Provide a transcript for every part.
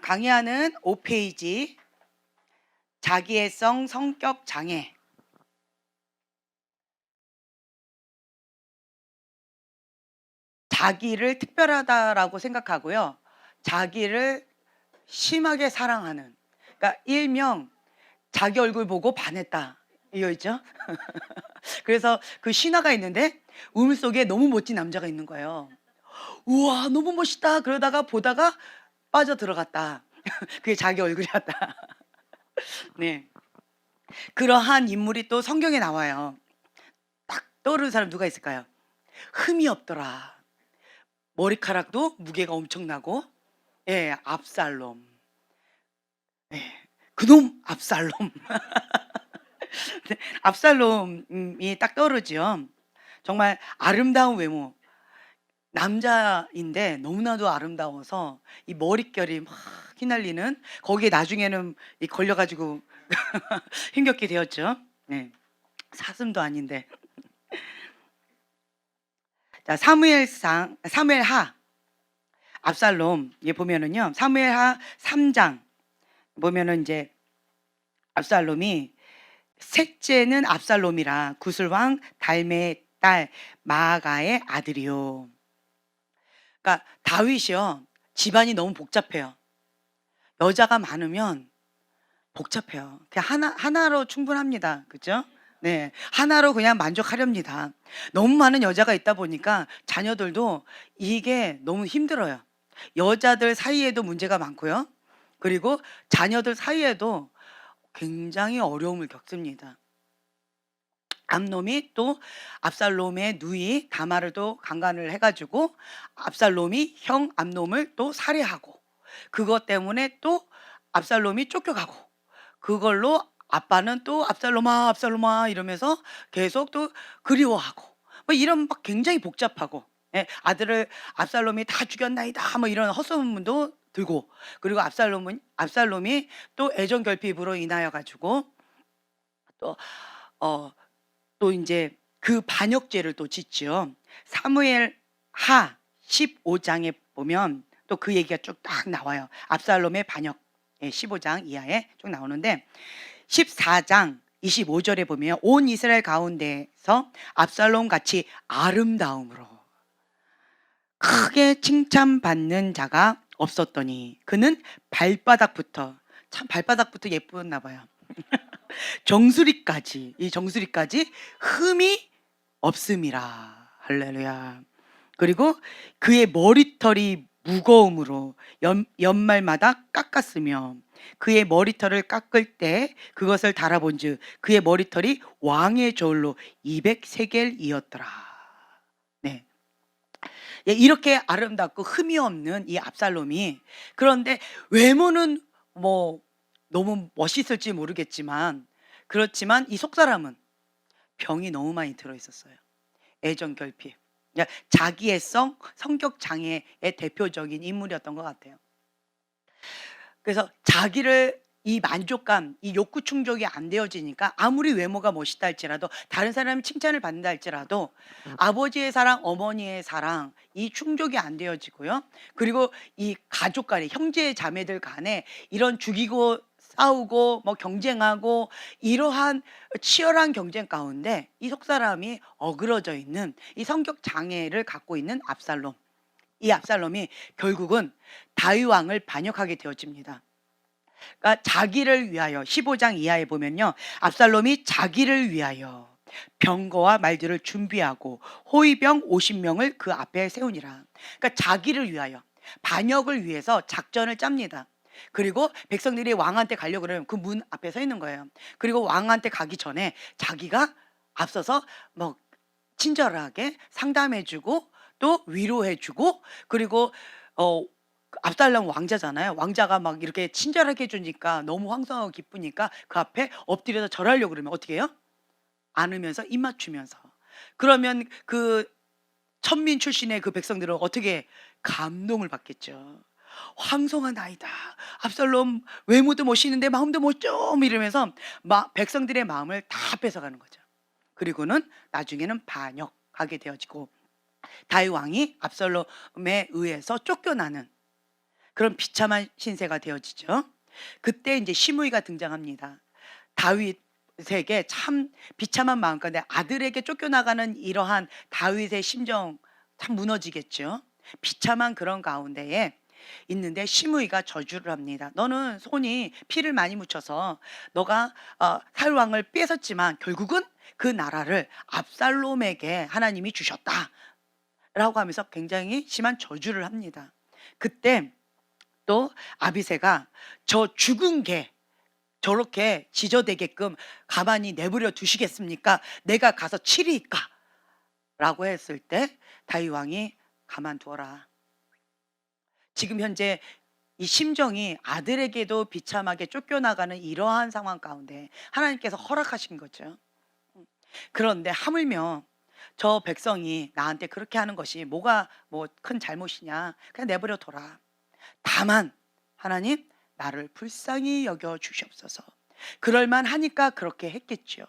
강의하는 5페이지 자기애성 성격 장애. 자기를 특별하다라고 생각하고요. 자기를 심하게 사랑하는. 그러니까 일명 자기 얼굴 보고 반했다. 이거 있죠? 그래서 그 신화가 있는데 우물 속에 너무 멋진 남자가 있는 거예요. 우와, 너무 멋있다. 그러다가 보다가 빠져 들어갔다. 그게 자기 얼굴이었다. 네. 그러한 인물이 또 성경에 나와요. 딱 떠오르는 사람 누가 있을까요? 흠이 없더라. 머리카락도 무게가 엄청나고, 예, 압살롬. 예, 그놈 압살롬. 네, 압살롬이 딱 떠오르죠. 정말 아름다운 외모. 남자인데 너무나도 아름다워서 이 머릿결이 막 휘날리는, 거기에 나중에는 걸려가지고 힘겹게 되었죠. 네, 사슴도 아닌데. 자, 사무엘하 압살롬 보면은요, 사무엘하 3장 보면은 이제 압살롬이, 셋째는 압살롬이라 구슬왕 달메의 딸 마아가의 아들이요. 그러니까 다윗이요, 집안이 너무 복잡해요. 여자가 많으면 복잡해요. 그냥 하나로 충분합니다. 그죠? 네, 하나로 그냥 만족하렵니다. 너무 많은 여자가 있다 보니까 자녀들도 이게 너무 힘들어요. 여자들 사이에도 문제가 많고요. 그리고 자녀들 사이에도 굉장히 어려움을 겪습니다. 암놈이 또 압살롬의 누이 다말을 또 강간을 해가지고 압살롬이 형 암놈을 또 살해하고, 그것 때문에 또 압살롬이 쫓겨가고, 그걸로 아빠는 또 압살롬아 압살롬아 이러면서 계속 또 그리워하고, 뭐 이런 막 굉장히 복잡하고, 예, 아들을 압살롬이 다 죽였나이다 뭐 이런 헛소문도 들고, 그리고 압살롬이 또 애정 결핍으로 인하여 가지고 또 또 이제 그 반역죄를 또 짓죠. 사무엘 하 15장에 보면 또 그 얘기가 쭉 딱 나와요. 압살롬의 반역, 15장 이하에 쭉 나오는데, 14장 25절에 보면 온 이스라엘 가운데서 압살롬 같이 아름다움으로 크게 칭찬받는 자가 없었더니 그는 발바닥부터, 참 발바닥부터 예뻤나 봐요. 정수리까지, 이 정수리까지 흠이 없음이라. 할렐루야. 그리고 그의 머리털이 무거움으로 연말마다 깎았으며 그의 머리털을 깎을 때 그것을 달아본즉 그의 머리털이 왕의 저울로 200세겔이었더라. 네. 예, 이렇게 아름답고 흠이 없는 이 압살롬이, 그런데 외모는 뭐 너무 멋있을지 모르겠지만, 그렇지만 이 속사람은 병이 너무 많이 들어 있었어요. 애정 결핍, 그러니까 자기애성 성격 장애의 대표적인 인물이었던 것 같아요. 그래서 자기를, 이 만족감, 이 욕구 충족이 안 되어지니까 아무리 외모가 멋있다 할지라도, 다른 사람이 칭찬을 받는다 할지라도 아버지의 사랑, 어머니의 사랑, 이 충족이 안 되어지고요. 그리고 이 가족 간에, 형제 자매들 간에 이런 죽이고 싸우고 뭐 경쟁하고, 이러한 치열한 경쟁 가운데 이 속사람이 어그러져 있는 이 성격 장애를 갖고 있는 압살롬, 이 압살롬이 결국은 다윗 왕을 반역하게 되어집니다. 그러니까 자기를 위하여, 15장 이하에 보면요, 압살롬이 자기를 위하여 병거와 말들을 준비하고 호위병 50명을 그 앞에 세우니라. 그러니까 자기를 위하여, 반역을 위해서 작전을 짭니다. 그리고 백성들이 왕한테 가려고 그러면 그 문 앞에 서 있는 거예요. 그리고 왕한테 가기 전에 자기가 앞서서 뭐 친절하게 상담해주고 또 위로해주고, 그리고 압살롬 왕자잖아요. 왕자가 막 이렇게 친절하게 해주니까 너무 황송하고 기쁘니까 그 앞에 엎드려서 절하려고 그러면 어떻게 해요? 안으면서 입 맞추면서. 그러면 그 천민 출신의 그 백성들은 어떻게 감동을 받겠죠. 황송한 아이다. 압살롬 외모도 멋있는데 마음도 멋져. 이러면서 백성들의 마음을 다 뺏어가는 거죠. 그리고는 나중에는 반역하게 되어지고 다윗 왕이 압살롬에 의해서 쫓겨나는, 그런 비참한 신세가 되어지죠. 그때 이제 시므이가 등장합니다. 다윗에게 참 비참한 마음 가운데 아들에게 쫓겨나가는 이러한 다윗의 심정 참 무너지겠죠. 비참한 그런 가운데에 있는데 시므이가 저주를 합니다. 너는 손이 피를 많이 묻혀서 너가 사울 왕을 뺏었지만 결국은 그 나라를 압살롬에게 하나님이 주셨다. 라고 하면서 굉장히 심한 저주를 합니다. 그때 또 아비새가 저 죽은 개 저렇게 지저대게끔 가만히 내버려 두시겠습니까? 내가 가서 치리이까? 라고 했을 때 다윗 왕이 가만두어라. 지금 현재 이 심정이 아들에게도 비참하게 쫓겨나가는 이러한 상황 가운데 하나님께서 허락하신 거죠. 그런데 하물며 저 백성이 나한테 그렇게 하는 것이 뭐가 뭐 큰 잘못이냐? 그냥 내버려 둬라. 다만 하나님 나를 불쌍히 여겨 주시옵소서. 그럴만 하니까 그렇게 했겠죠.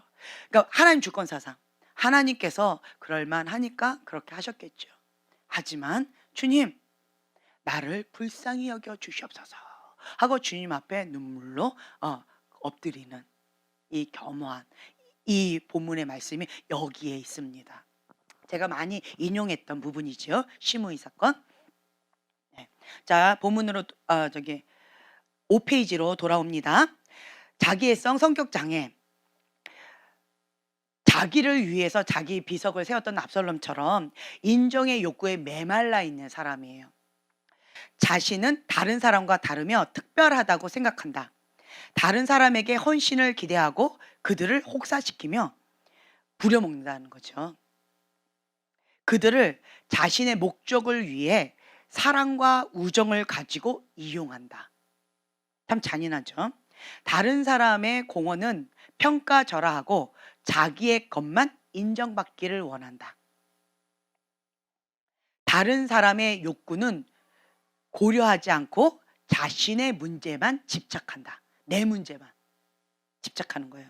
그러니까 하나님 주권사상 하나님께서 그럴만 하니까 그렇게 하셨겠죠. 하지만 주님 나를 불쌍히 여겨 주시옵소서 하고 주님 앞에 눈물로 엎드리는 이 겸허한 이 본문의 말씀이 여기에 있습니다. 제가 많이 인용했던 부분이죠. 시므이 사건. 네. 자, 본문으로 5페이지로 돌아옵니다. 자기애성 성격 장애. 자기를 위해서 자기 비석을 세웠던 압살롬처럼 인정의 욕구에 메말라 있는 사람이에요. 자신은 다른 사람과 다르며 특별하다고 생각한다. 다른 사람에게 헌신을 기대하고 그들을 혹사시키며 부려먹는다는 거죠. 그들을 자신의 목적을 위해 사랑과 우정을 가지고 이용한다. 참 잔인하죠. 다른 사람의 공헌은 평가절하하고 자기의 것만 인정받기를 원한다. 다른 사람의 욕구는 고려하지 않고 자신의 문제만 집착한다. 내 문제만 집착하는 거예요.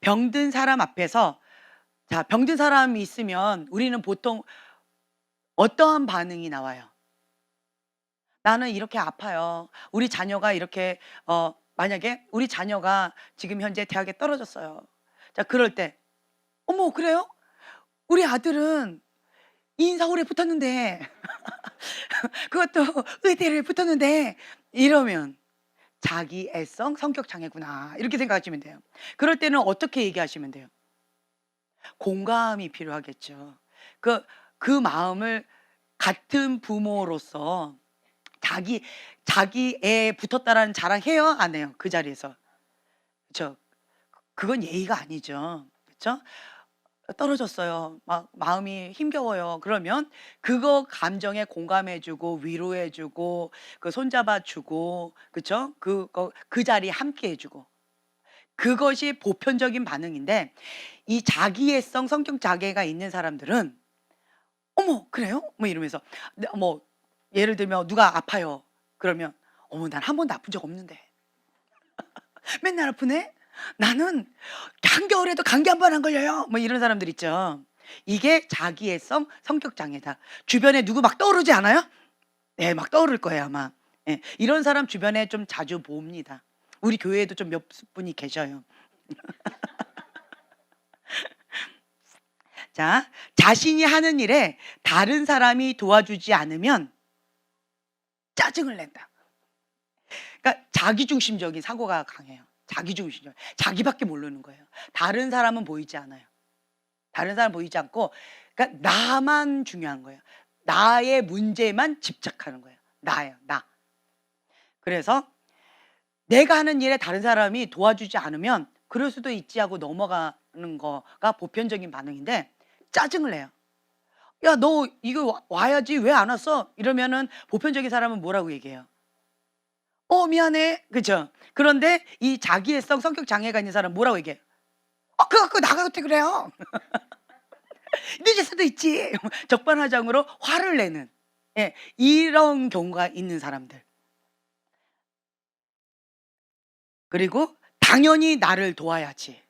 병든 사람 앞에서 병든 사람이 있으면 우리는 보통 어떠한 반응이 나와요? 나는 이렇게 아파요. 우리 자녀가 이렇게 만약에 우리 자녀가 지금 현재 대학에 떨어졌어요. 자, 그럴 때 어머 그래요? 우리 아들은 인서울에 붙었는데 그것도 의대를 붙었는데 이러면 자기 애성 성격 장애구나 이렇게 생각하시면 돼요. 그럴 때는 어떻게 얘기하시면 돼요? 공감이 필요하겠죠. 그 마음을 같은 부모로서 자기 애 붙었다라는 자랑해요? 안 해요? 그 자리에서. 그렇죠? 그건 예의가 아니죠. 그렇죠? 떨어졌어요. 막 마음이 힘겨워요. 그러면 그거 감정에 공감해주고 위로해주고 그 손잡아주고 그렇죠? 그 자리에 함께해주고 그것이 보편적인 반응인데 이 자기애성 성격 장애가 있는 사람들은 어머 그래요? 뭐 이러면서 뭐 예를 들면 누가 아파요. 그러면 어머 난 한 번도 아픈 적 없는데 맨날 아프네? 나는 한겨울에도 감기 한 번 안 걸려요. 뭐 이런 사람들 있죠. 이게 자기애성 성격 장애다. 주변에 누구 막 떠오르지 않아요? 네, 막 떠오를 거예요 아마. 네, 이런 사람 주변에 좀 자주 봅니다. 우리 교회에도 좀 몇 분이 계셔요. 자, 자신이 하는 일에 다른 사람이 도와주지 않으면 짜증을 낸다. 그러니까 자기중심적인 사고가 강해요. 자기중심적. 자기밖에 모르는 거예요. 다른 사람은 보이지 않아요. 다른 사람 보이지 않고 그러니까 나만 중요한 거예요. 나의 문제만 집착하는 거예요. 나예요. 나. 그래서 내가 하는 일에 다른 사람이 도와주지 않으면 그럴 수도 있지 하고 넘어가는 거가 보편적인 반응인데 짜증을 내요. 야, 너 이거 와야지 왜 안 왔어? 이러면은 보편적인 사람은 뭐라고 얘기해요? 미안해. 그죠? 그런데 이 자기애성 성격 장애가 있는 사람 뭐라고 얘기해요? 그거 갖고 나가 어떻게 그래요? 늦을 수도 있지. 적반하장으로 화를 내는 이런 경우가 있는 사람들. 그리고 당연히 나를 도와야지.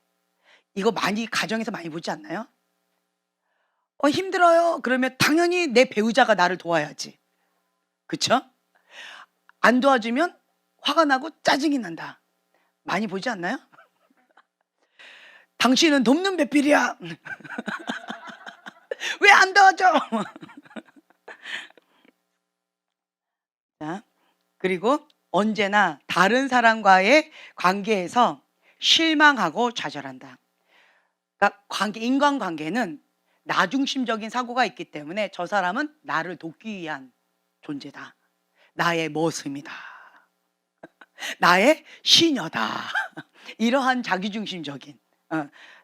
이거 가정에서 많이 보지 않나요? 힘들어요. 그러면 당연히 내 배우자가 나를 도와야지. 그쵸? 안 도와주면 화가 나고 짜증이 난다. 많이 보지 않나요? 당신은 돕는 배필이야. 왜 안 도와줘? 자, 그리고 언제나 다른 사람과의 관계에서 실망하고 좌절한다. 그러니까 인간관계는 나중심적인 사고가 있기 때문에 저 사람은 나를 돕기 위한 존재다. 나의 모습이다. 나의 시녀다. 이러한 자기중심적인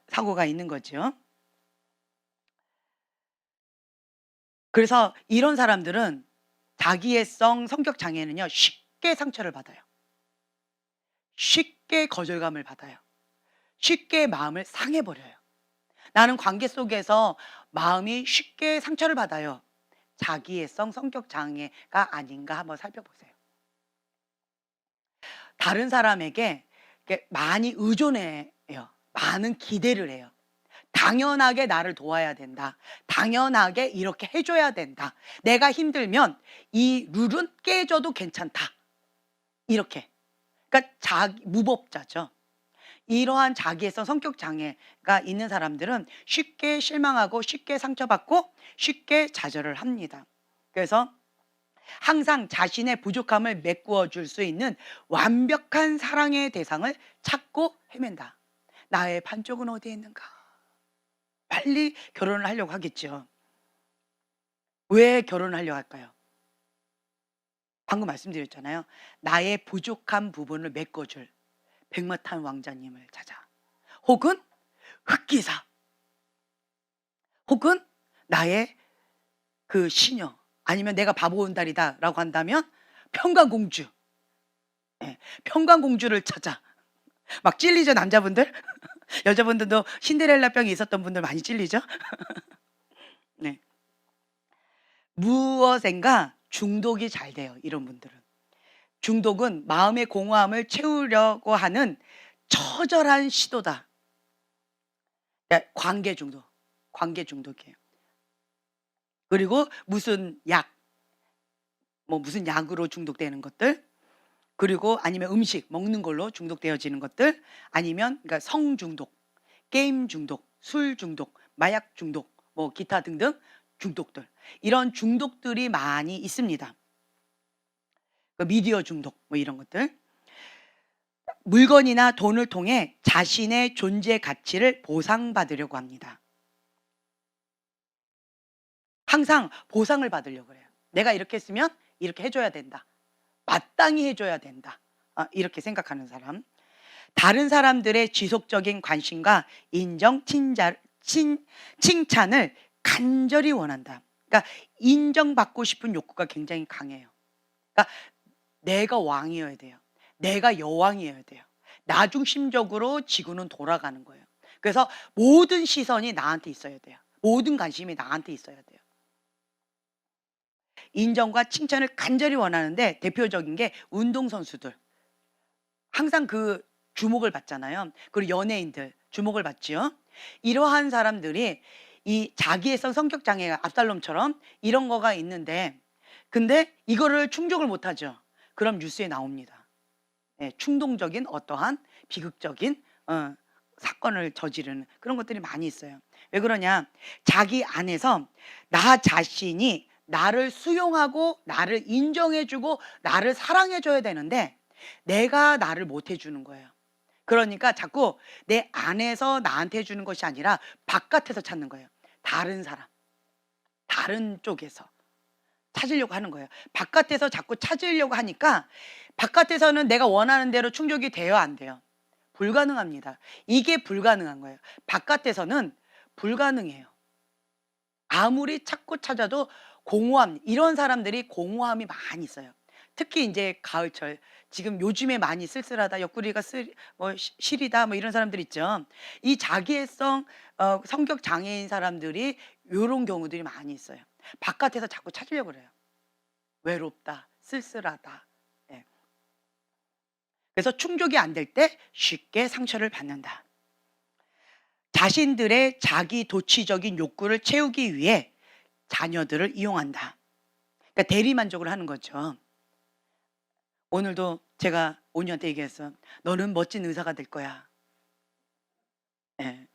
사고가 있는 거죠. 그래서 이런 사람들은 자기애성 성격 장애는요, 쉽게 상처를 받아요. 쉽게 거절감을 받아요. 쉽게 마음을 상해버려요. 나는 관계 속에서 마음이 쉽게 상처를 받아요. 자기애성 성격 장애가 아닌가 한번 살펴보세요. 다른 사람에게 많이 의존해요. 많은 기대를 해요. 당연하게 나를 도와야 된다. 당연하게 이렇게 해줘야 된다. 내가 힘들면 이 룰은 깨져도 괜찮다. 이렇게. 그러니까 무법자죠. 이러한 자기애성 성격 장애가 있는 사람들은 쉽게 실망하고 쉽게 상처받고 쉽게 좌절을 합니다. 그래서 항상 자신의 부족함을 메꾸어 줄 수 있는 완벽한 사랑의 대상을 찾고 헤맨다. 나의 반쪽은 어디에 있는가? 빨리 결혼을 하려고 하겠죠. 왜 결혼을 하려고 할까요? 방금 말씀드렸잖아요. 나의 부족한 부분을 메꿔줄 백마탄 왕자님을 찾아. 혹은 흑기사. 혹은 나의 그 시녀. 아니면 내가 바보 온달이다 라고 한다면 평강공주. 네, 평강공주를 찾아. 막 찔리죠, 남자분들? 여자분들도 신데렐라병이 있었던 분들 많이 찔리죠? 네. 무엇인가 중독이 잘 돼요, 이런 분들은. 중독은 마음의 공허함을 채우려고 하는 처절한 시도다. 관계 중독이에요. 그리고 무슨 무슨 약으로 중독되는 것들, 그리고 아니면 음식 먹는 걸로 중독되어지는 것들, 아니면 그러니까 성중독, 게임 중독, 술 중독, 마약 중독, 기타 등등 중독들, 이런 중독들이 많이 있습니다. 미디어 중독 이런 것들. 물건이나 돈을 통해 자신의 존재 가치를 보상받으려고 합니다. 항상 보상을 받으려고 해요. 내가 이렇게 했으면 이렇게 해줘야 된다. 마땅히 해줘야 된다. 이렇게 생각하는 사람. 다른 사람들의 지속적인 관심과 인정, 칭찬을 간절히 원한다. 그러니까 인정받고 싶은 욕구가 굉장히 강해요. 그러니까 내가 왕이어야 돼요. 내가 여왕이어야 돼요. 나중심적으로 지구는 돌아가는 거예요. 그래서 모든 시선이 나한테 있어야 돼요. 모든 관심이 나한테 있어야 돼요. 인정과 칭찬을 간절히 원하는데 대표적인 게 운동선수들. 항상 그 주목을 받잖아요. 그리고 연예인들 주목을 받지요. 이러한 사람들이 이 자기애성 성격 장애가 압살롬처럼 이런 거가 있는데, 근데 이거를 충족을 못하죠. 그럼 뉴스에 나옵니다. 네, 충동적인 어떠한 비극적인 사건을 저지르는 그런 것들이 많이 있어요. 왜 그러냐? 자기 안에서 나 자신이 나를 수용하고 나를 인정해주고 나를 사랑해줘야 되는데 내가 나를 못 해주는 거예요. 그러니까 자꾸 내 안에서 나한테 해주는 것이 아니라 바깥에서 찾는 거예요. 다른 사람, 다른 쪽에서 찾으려고 하는 거예요. 바깥에서 자꾸 찾으려고 하니까 바깥에서는 내가 원하는 대로 충족이 돼요, 안 돼요? 불가능합니다. 이게 불가능한 거예요. 바깥에서는 불가능해요. 아무리 찾고 찾아도 공허함, 이런 사람들이 공허함이 많이 있어요. 특히 이제 가을철, 지금 요즘에 많이 쓸쓸하다, 옆구리가 시리다, 이런 사람들 있죠. 이 자기애성 성격 장애인 사람들이 이런 경우들이 많이 있어요. 바깥에서 자꾸 찾으려고 그래요. 외롭다, 쓸쓸하다. 네. 그래서 충족이 안 될 때 쉽게 상처를 받는다. 자신들의 자기 도취적인 욕구를 채우기 위해 자녀들을 이용한다. 그러니까 대리만족을 하는 거죠. 오늘도 제가 온유한테 얘기했어. 너는 멋진 의사가 될 거야. 예.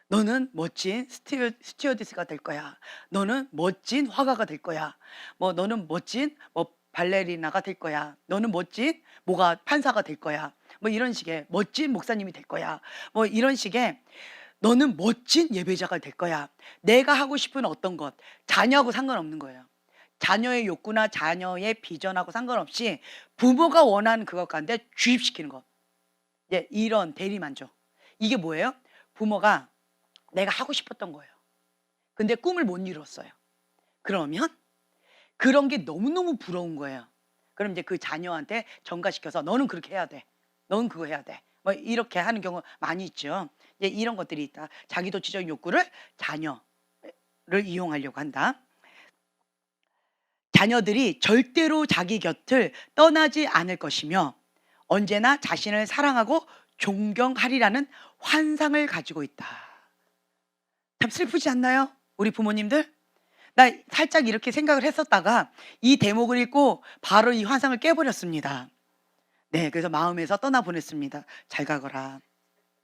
너는 멋진 스튜어디스가 될 거야. 너는 멋진 화가가 될 거야. 뭐 너는 멋진 뭐 발레리나가 될 거야. 너는 멋진 뭐가 판사가 될 거야. 뭐 이런 식의 멋진 목사님이 될 거야. 뭐 이런 식의 너는 멋진 예배자가 될 거야. 내가 하고 싶은 어떤 것, 자녀하고 상관없는 거예요. 자녀의 욕구나 자녀의 비전하고 상관없이 부모가 원하는 그것 가운데 주입시키는 것. 예, 이런 대리만족. 이게 뭐예요? 부모가 내가 하고 싶었던 거예요. 근데 꿈을 못 이뤘어요. 그러면 그런 게 너무너무 부러운 거예요. 그럼 이제 그 자녀한테 전가시켜서 너는 그렇게 해야 돼. 너는 그거 해야 돼. 뭐 이렇게 하는 경우 많이 있죠. 이제 이런 것들이 있다. 자기도취적 욕구를 자녀를 이용하려고 한다. 자녀들이 절대로 자기 곁을 떠나지 않을 것이며 언제나 자신을 사랑하고 존경하리라는 환상을 가지고 있다. 참 슬프지 않나요? 우리 부모님들? 나 살짝 이렇게 생각을 했었다가 이 대목을 읽고 바로 이 환상을 깨버렸습니다. 네, 그래서 마음에서 떠나보냈습니다. 잘 가거라.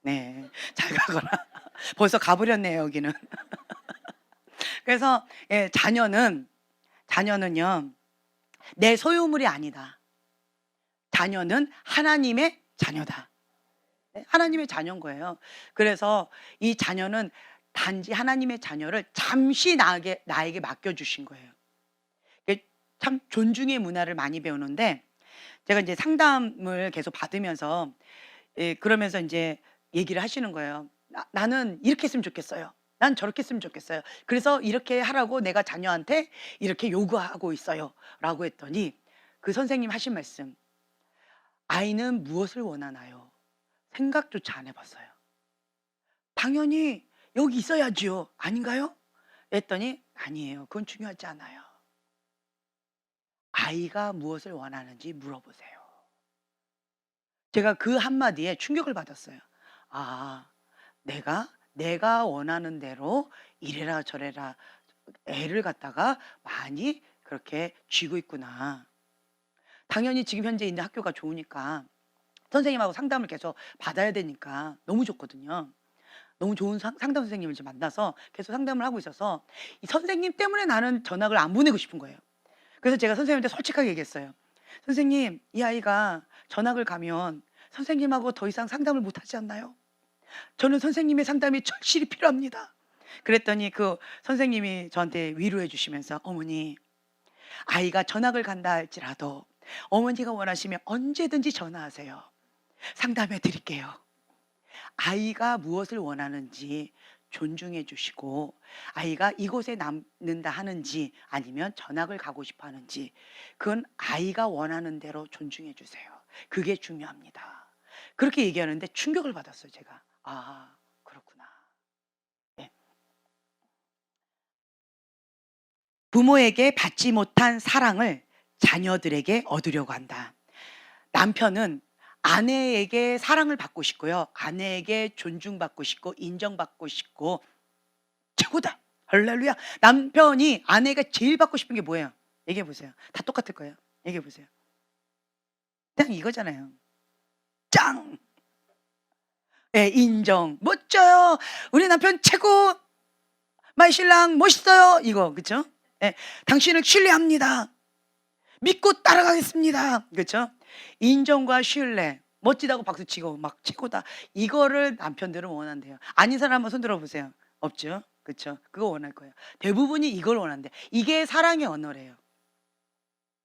네, 잘 가거라. 벌써 가버렸네요, 여기는. 그래서 예, 자녀는요, 내 소유물이 아니다. 자녀는 하나님의 자녀다. 네, 하나님의 자녀인 거예요. 그래서 이 자녀는 단지 하나님의 자녀를 잠시 나에게 맡겨주신 거예요. 참 존중의 문화를 많이 배우는데 제가 이제 상담을 계속 받으면서 예, 그러면서 이제 얘기를 하시는 거예요. 나는 이렇게 했으면 좋겠어요. 난 저렇게 했으면 좋겠어요. 그래서 이렇게 하라고 내가 자녀한테 이렇게 요구하고 있어요. 라고 했더니 그 선생님 하신 말씀. 아이는 무엇을 원하나요? 생각조차 안 해봤어요. 당연히 여기 있어야지요. 아닌가요? 했더니 아니에요. 그건 중요하지 않아요. 아이가 무엇을 원하는지 물어보세요. 제가 그 한마디에 충격을 받았어요. 아, 내가 원하는 대로 이래라 저래라 애를 갖다가 많이 그렇게 쥐고 있구나. 당연히 지금 현재 있는 학교가 좋으니까 선생님하고 상담을 계속 받아야 되니까 너무 좋거든요. 너무 좋은 상담 선생님을 이제 만나서 계속 상담을 하고 있어서 이 선생님 때문에 나는 전학을 안 보내고 싶은 거예요. 그래서 제가 선생님한테 솔직하게 얘기했어요. 선생님, 이 아이가 전학을 가면 선생님하고 더 이상 상담을 못 하지 않나요? 저는 선생님의 상담이 절실히 필요합니다. 그랬더니 그 선생님이 저한테 위로해 주시면서 어머니, 아이가 전학을 간다 할지라도 어머니가 원하시면 언제든지 전화하세요. 상담해 드릴게요. 아이가 무엇을 원하는지 존중해 주시고 아이가 이곳에 남는다 하는지 아니면 전학을 가고 싶어 하는지 그건 아이가 원하는 대로 존중해 주세요. 그게 중요합니다. 그렇게 얘기하는데 충격을 받았어요, 제가. 아, 그렇구나. 네. 부모에게 받지 못한 사랑을 자녀들에게 얻으려고 한다. 남편은 아내에게 사랑을 받고 싶고요. 아내에게 존중받고 싶고 인정받고 싶고 최고다. 할렐루야. 남편이 아내가 제일 받고 싶은 게 뭐예요? 얘기해 보세요. 다 똑같을 거예요. 얘기해 보세요. 그냥 이거잖아요. 짱. 예, 인정. 멋져요. 우리 남편 최고. 마이 신랑 멋있어요. 이거 그렇죠? 예, 당신을 신뢰합니다. 믿고 따라가겠습니다. 그렇죠? 인정과 신뢰, 멋지다고 박수치고 막 최고다. 이거를 남편들은 원한대요. 아닌 사람 한번 손 들어보세요. 없죠? 그렇죠? 그거 원할 거예요. 대부분이 이걸 원한대. 이게 사랑의 언어래요.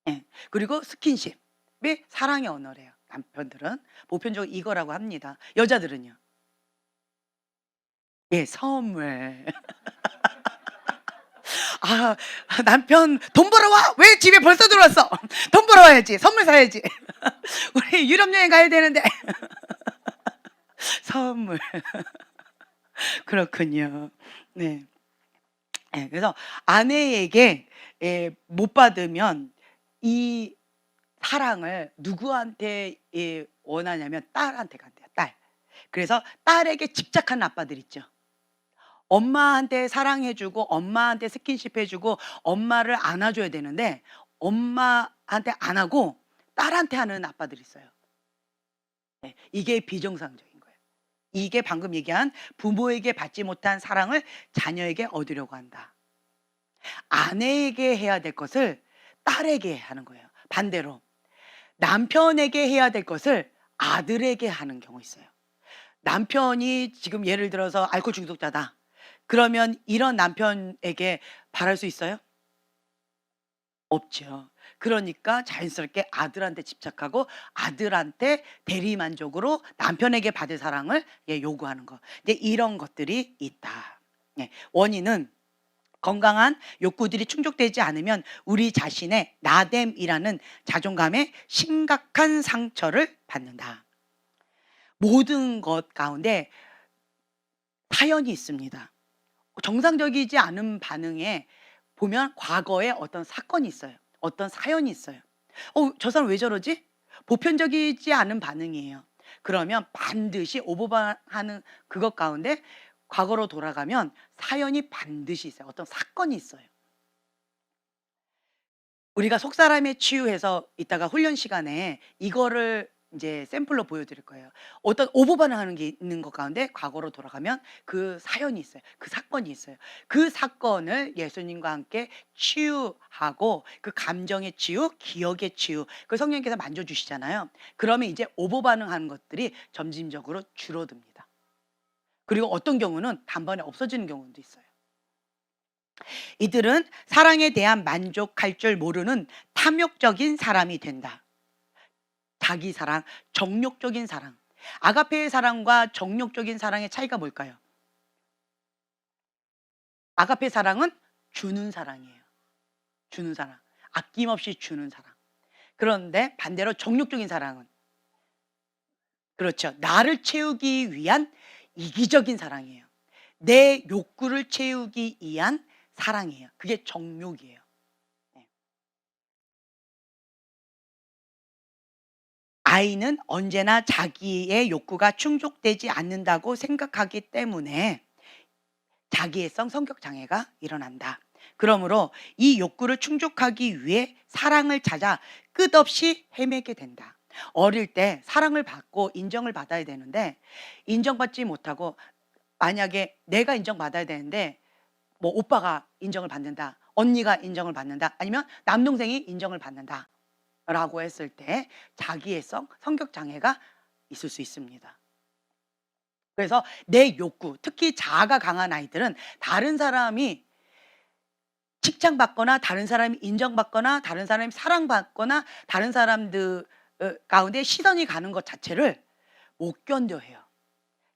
예. 그리고 스킨십이 사랑의 언어래요. 남편들은 보편적으로 이거라고 합니다. 여자들은요. 예, 선물. 아, 남편 돈 벌어와. 왜 집에 벌써 들어왔어? 돈 벌어와야지. 선물 사야지. 우리 유럽 여행 가야 되는데. 선물. 그렇군요. 네. 예, 그래서 아내에게 못 받으면 이 사랑을 누구한테 원하냐면 딸한테 간대요. 딸. 그래서 딸에게 집착하는 아빠들 있죠. 엄마한테 사랑해주고 엄마한테 스킨십 해주고 엄마를 안아줘야 되는데 엄마한테 안 하고 딸한테 하는 아빠들이 있어요. 네, 이게 비정상적인 거예요. 이게 방금 얘기한 부모에게 받지 못한 사랑을 자녀에게 얻으려고 한다. 아내에게 해야 될 것을 딸에게 하는 거예요. 반대로 남편에게 해야 될 것을 아들에게 하는 경우 있어요. 남편이 지금 예를 들어서 알코올 중독자다. 그러면 이런 남편에게 바랄 수 있어요? 없죠. 그러니까 자연스럽게 아들한테 집착하고 아들한테 대리만족으로 남편에게 받을 사랑을 요구하는 거. 이제 이런 것들이 있다. 예, 원인은 건강한 욕구들이 충족되지 않으면 우리 자신의 나됨이라는 자존감에 심각한 상처를 받는다. 모든 것 가운데 사연이 있습니다. 정상적이지 않은 반응에 보면 과거에 어떤 사건이 있어요. 어떤 사연이 있어요. 저 사람 왜 저러지? 보편적이지 않은 반응이에요. 그러면 반드시 오버반하는 그것 가운데 과거로 돌아가면 사연이 반드시 있어요. 어떤 사건이 있어요. 우리가 속사람에 치유해서 이따가 훈련 시간에 이거를 이제 샘플로 보여드릴 거예요. 어떤 오보 반응하는 게 있는 것 가운데 과거로 돌아가면 그 사연이 있어요. 그 사건이 있어요. 그 사건을 예수님과 함께 치유하고 그 감정의 치유, 기억의 치유, 그 성령님께서 만져주시잖아요. 그러면 이제 오보 반응하는 것들이 점진적으로 줄어듭니다. 그리고 어떤 경우는 단번에 없어지는 경우도 있어요. 이들은 사랑에 대한 만족할 줄 모르는 탐욕적인 사람이 된다. 자기 사랑, 정욕적인 사랑. 아가페의 사랑과 정욕적인 사랑의 차이가 뭘까요? 아가페 사랑은 주는 사랑이에요. 주는 사랑. 아낌없이 주는 사랑. 그런데 반대로 정욕적인 사랑은 그렇죠. 나를 채우기 위한 이기적인 사랑이에요. 내 욕구를 채우기 위한 사랑이에요. 그게 정욕이에요. 네. 아이는 언제나 자기의 욕구가 충족되지 않는다고 생각하기 때문에 자기애성 성격 장애가 일어난다. 그러므로 이 욕구를 충족하기 위해 사랑을 찾아 끝없이 헤매게 된다. 어릴 때 사랑을 받고 인정을 받아야 되는데 인정받지 못하고 만약에 내가 인정받아야 되는데 뭐 오빠가 인정을 받는다. 언니가 인정을 받는다. 아니면 남동생이 인정을 받는다. 라고 했을 때 자기애성 성격 장애가 있을 수 있습니다. 그래서 내 욕구, 특히 자아가 강한 아이들은 다른 사람이 칭찬받거나 다른 사람이 인정받거나 다른 사람이 사랑받거나 다른 사람들 가운데 시선이 가는 것 자체를 못 견뎌해요.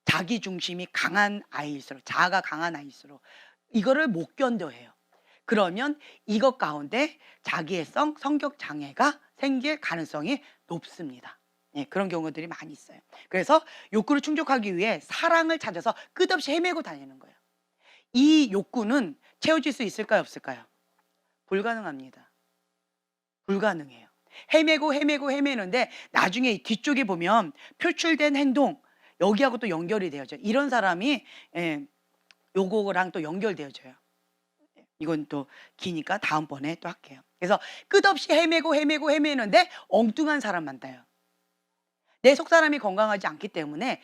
자기 중심이 강한 아이일수록, 자아가 강한 아이일수록 이거를 못 견뎌해요. 그러면 이것 가운데 자기애성 성격 장애가 생길 가능성이 높습니다. 예, 그런 경우들이 많이 있어요. 그래서 욕구를 충족하기 위해 사랑을 찾아서 끝없이 헤매고 다니는 거예요. 이 욕구는 채워질 수 있을까요, 없을까요? 불가능합니다. 불가능해요. 헤매고 헤매고 헤매는데 나중에 뒤쪽에 보면 표출된 행동 여기하고 또 연결이 되어져요. 이런 사람이 요거랑 또 연결되어져요. 이건 또 기니까 다음번에 또 할게요. 그래서 끝없이 헤매고 헤매고 헤매는데 엉뚱한 사람 만나요. 내 속사람이 건강하지 않기 때문에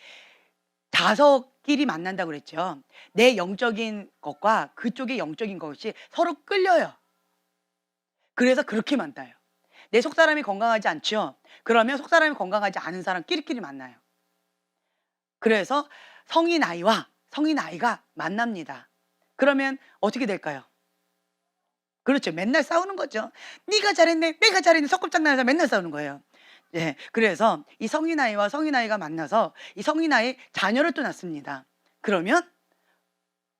자석끼리 만난다고 그랬죠. 내 영적인 것과 그쪽의 영적인 것이 서로 끌려요. 그래서 그렇게 만나요. 내 속사람이 건강하지 않죠. 그러면 속사람이 건강하지 않은 사람끼리끼리 만나요. 그래서 성인 아이와 성인 아이가 만납니다. 그러면 어떻게 될까요? 그렇죠. 맨날 싸우는 거죠. 네가 잘했네, 내가 잘했네, 소꿉장난해서 맨날 싸우는 거예요. 예, 그래서 이 성인 아이와 성인 아이가 만나서 이 성인 아이 자녀를 또 낳습니다. 그러면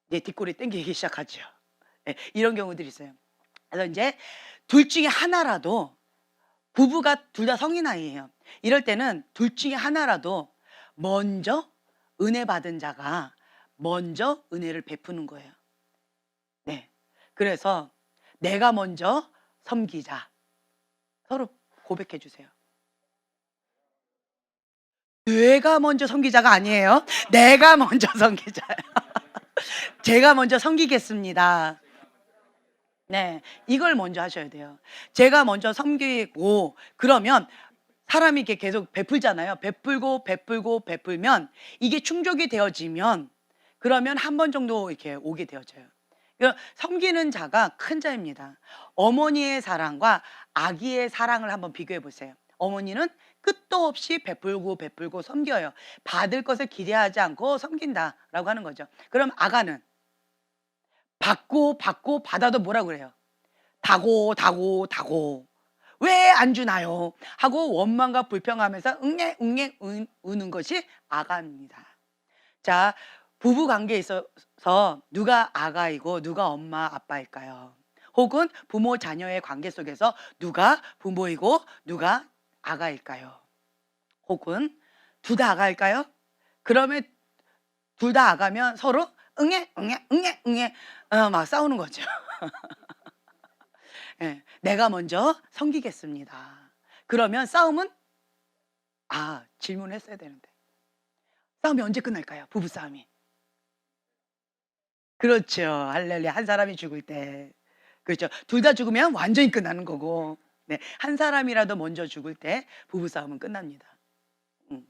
이제 뒷골이 땡기기 시작하죠. 예, 이런 경우들이 있어요. 그래서 이제 둘 중에 하나라도 부부가 둘 다 성인 아이예요. 이럴 때는 둘 중에 하나라도 먼저 은혜 받은 자가 먼저 은혜를 베푸는 거예요. 네, 그래서 내가 먼저 섬기자. 서로 고백해 주세요. 뇌가 먼저 섬기자가 아니에요. 내가 먼저 섬기자예요. 제가 먼저 섬기겠습니다. 네. 이걸 먼저 하셔야 돼요. 제가 먼저 섬기고 그러면 사람이 이렇게 계속 베풀잖아요. 베풀고 베풀고 베풀면 이게 충족이 되어지면 그러면 한 번 정도 이렇게 오게 되어져요. 섬기는 자가 큰 자입니다. 어머니의 사랑과 아기의 사랑을 한번 비교해 보세요. 어머니는 끝도 없이 베풀고 베풀고 섬겨요. 받을 것을 기대하지 않고 섬긴다라고 하는 거죠. 그럼 아가는 받고 받고 받아도 뭐라 그래요? 다고 다고 다고 왜 안 주나요? 하고 원망과 불평하면서 응애 응애 우는 것이 아가입니다. 자, 부부 관계에 있어서 누가 아가이고 누가 엄마 아빠일까요? 혹은 부모 자녀의 관계 속에서 누가 부모이고 누가 아가일까요? 혹은 둘 다 아가일까요? 그러면 둘 다 아가면 서로 응애 응애 응애 응애 막 싸우는 거죠. 예, 내가 먼저 섬기겠습니다. 그러면 싸움은 질문했어야 되는데 싸움이 언제 끝날까요? 부부 싸움이. 그렇죠. 할렐루야. 한 사람이 죽을 때. 그렇죠. 둘 다 죽으면 완전히 끝나는 거고. 네. 한 사람이라도 먼저 죽을 때 부부 싸움은 끝납니다. 음.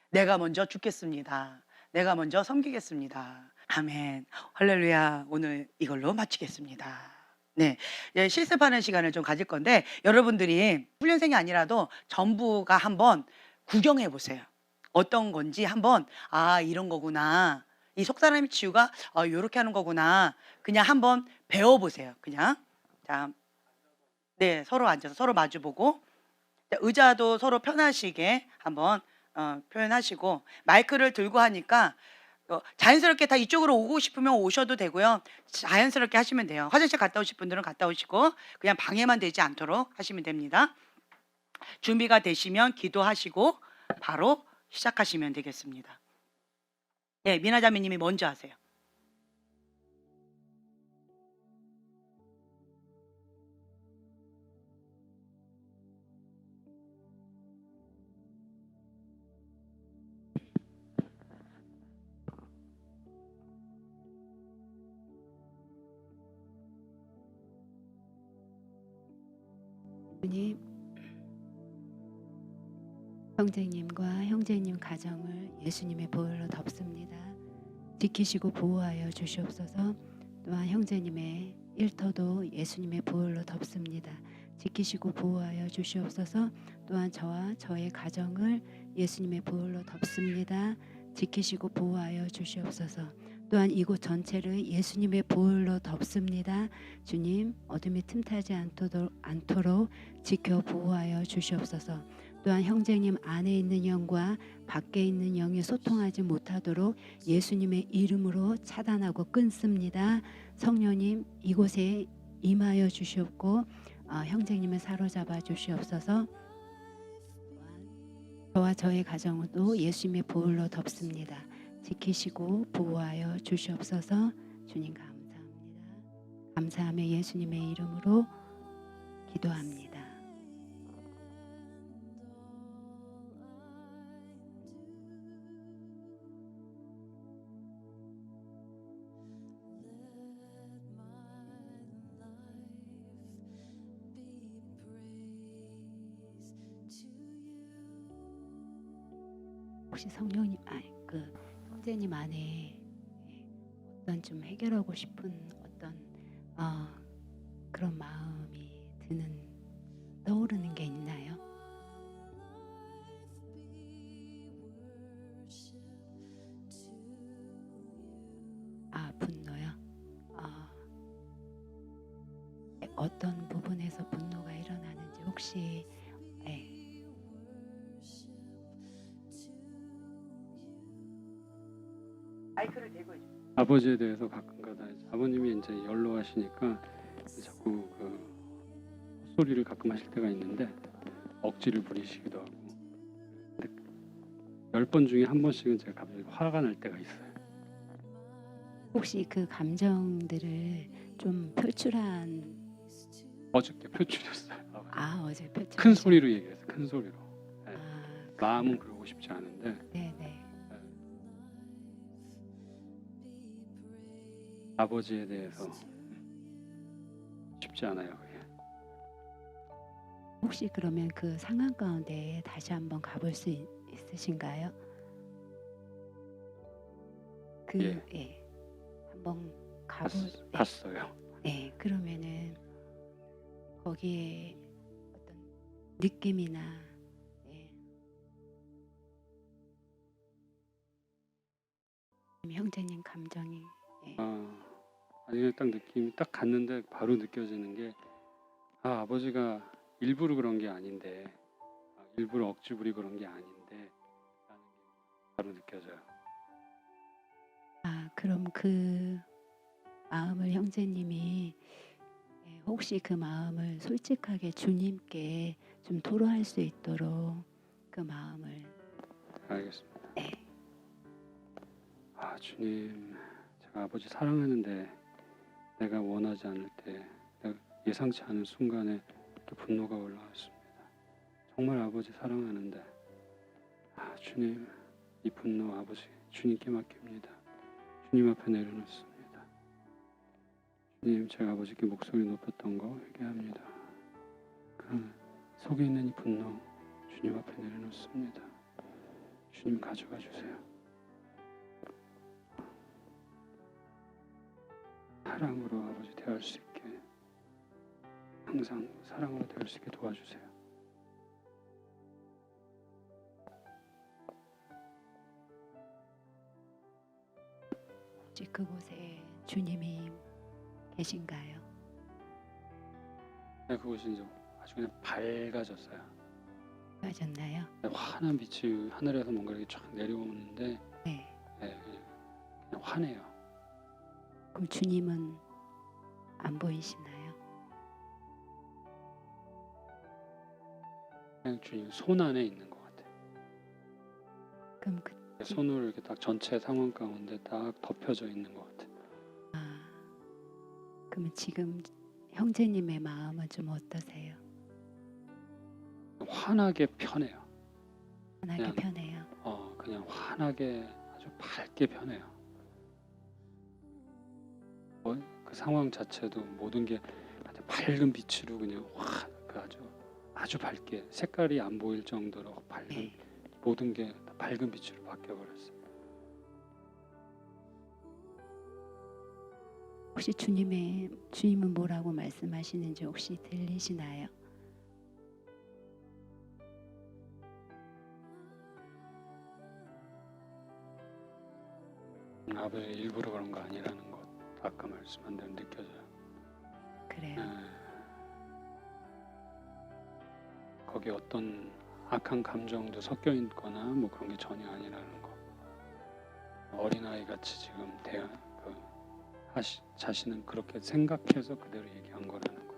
내가 먼저 죽겠습니다. 내가 먼저 섬기겠습니다. 아멘. 할렐루야. 오늘 이걸로 마치겠습니다. 네. 예, 실습하는 시간을 좀 가질 건데 여러분들이 훈련생이 아니라도 전부가 한번 구경해 보세요. 어떤 건지 한번 이런 거구나. 이 속사람의 치유가 요렇게 하는 거구나. 그냥 한번 배워 보세요. 그냥. 자, 네, 서로 앉아서 서로 마주 보고 의자도 서로 편하시게 한번 표현하시고 마이크를 들고 하니까 자연스럽게 다 이쪽으로 오고 싶으면 오셔도 되고요. 자연스럽게 하시면 돼요. 화장실 갔다 오실 분들은 갔다 오시고 그냥 방해만 되지 않도록 하시면 됩니다. 준비가 되시면 기도하시고 바로 시작하시면 되겠습니다. 네, 미나자매님이 먼저 하세요. 주님, 형제님과 형제님 가정을 예수님의 보혈로 덮습니다. 지키시고 보호하여 주시옵소서. 또한 형제님의 일터도 예수님의 보혈로 덮습니다. 지키시고 보호하여 주시옵소서. 또한 저와 저의 가정을 예수님의 보혈로 덮습니다. 지키시고 보호하여 주시옵소서. 또한 이곳 전체를 예수님의 보혈로 덮습니다. 주님, 어둠이 틈타지 않도록 지켜 보호하여 주시옵소서. 또한 형제님 안에 있는 영과 밖에 있는 영이 소통하지 못하도록 예수님의 이름으로 차단하고 끊습니다. 성령님, 이곳에 임하여 주시옵고 형제님을 사로잡아 주시옵소서. 저와 저의 가정도 예수님의 보혈로 덮습니다. 지키시고 보호하여 주시옵소서. 주님 감사합니다. 감사하며 예수님의 이름으로 기도합니다. 혹시 성령님, 형제님 안에 어떤 좀 해결하고 싶은 어떤 그런 마음이 떠오르는 게 있나요? 분노요. 어떤 부분에서 분노가 일어나는지 혹시 마이크를 대고 해주세요. 아버지에 대해서 가끔가다 아버님이 이제 연로하시니까 자꾸 그 헛소리를 가끔 하실 때가 있는데 억지를 부리시기도 하고 10번 중에 한 번씩은 제가 갑자기 화가 날 때가 있어요. 혹시 그 감정들을 좀 표출한 어저께 표출했어요. 어제 표출 큰 소리로 얘기했어요. 큰 소리로. 네. 아, 마음은 그러고 싶지 않은데 네네. 아버지에 대해서 쉽지 않아요. 그게. 혹시 그러면 그 상황 가운데 다시 한번 가볼 수 있으신가요? 예. 예. 한번 가볼 네. 갔어요. 네. 그러면은 거기에 어떤 느낌이나 예. 형제님 감정이 예. 아니 그냥 딱 느낌이 딱 갔는데 바로 느껴지는 게 아버지가 일부러 그런 게 아닌데 일부러 억지 부리고 그런 게 아닌데 라는 게 바로 느껴져요. 그럼 그 마음을 형제님이 예, 혹시 그 마음을 솔직하게 주님께 좀 토로할 수 있도록 그 마음을 알겠습니다. 네. 주님, 제가 아버지 사랑하는데 내가 원하지 않을 때 내가 예상치 않은 순간에 이렇게 분노가 올라왔습니다. 정말 아버지 사랑하는데 주님, 이 분노 아버지 주님께 맡깁니다. 주님 앞에 내려놓습니다. 주님, 제가 아버지께 목소리 높였던 거 회개합니다. 그 속에 있는 이 분노 주님 앞에 내려놓습니다. 주님 가져가 주세요. 사랑으로 아버지 대할 수 있게 항상 사랑으로 대할 수 있게 도와주세요. 혹시 그곳에 주님이 계신가요? 네, 그것이 이제 아주 그냥 밝아졌어요. 맞았나요? 환한 빛이 하늘에서 뭔가 이렇게 쫙 내려오는데 네. 그냥 환해요. 그럼 주님은 안 보이시나요? 그냥 주님 손 안에 있는 것 같아요. 그럼 손으로 이렇게 딱 전체 상황 가운데 딱 덮여져 있는 것 같아요. 그러면 지금 형제님의 마음은 좀 어떠세요? 환하게 편해요. 편하게 그냥, 편해요. 그냥 환하게 아주 밝게 편해요. 그 상황 자체도 모든 게 아주 밝은 빛으로 그냥 아주 밝게 색깔이 안 보일 정도로 밝은 네. 모든 게 다 밝은 빛으로 바뀌어 버렸어요. 혹시 주님은 뭐라고 말씀하시는지 혹시 들리시나요? 아버지 일부러 그런 거 아니라는 것 아까 말씀한 대로 느껴져요. 그래요. 거기에 어떤 악한 감정도 섞여 있거나 뭐 그런 게 전혀 아니라는 거. 어린아이 같이 지금 자신은 그렇게 생각해서 그대로 얘기한 거라는 거.